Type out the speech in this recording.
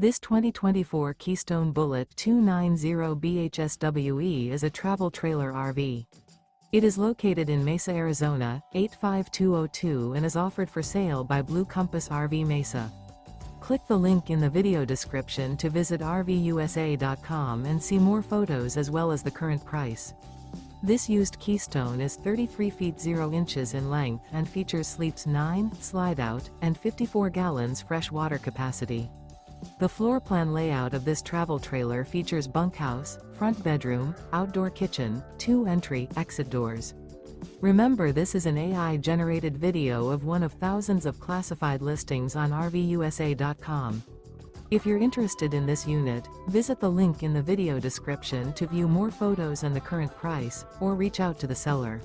This 2024 Keystone Bullet 290 BHSWE is a travel trailer RV. It is located in Mesa, Arizona, 85202 and is offered for sale by Blue Compass RV Mesa. Click the link in the video description to visit RVUSA.com and see more photos as well as the current price. This used Keystone is 33 feet 0 inches in length and features sleeps 9, Slideout, and 54 gallons fresh water capacity. The floor plan layout of this travel trailer features bunkhouse, front bedroom, outdoor kitchen, 2 entry/exit doors. Remember, this is an AI-generated video of one of thousands of classified listings on RVUSA.com. If you're interested in this unit, visit the link in the video description to view more photos and the current price, or reach out to the seller.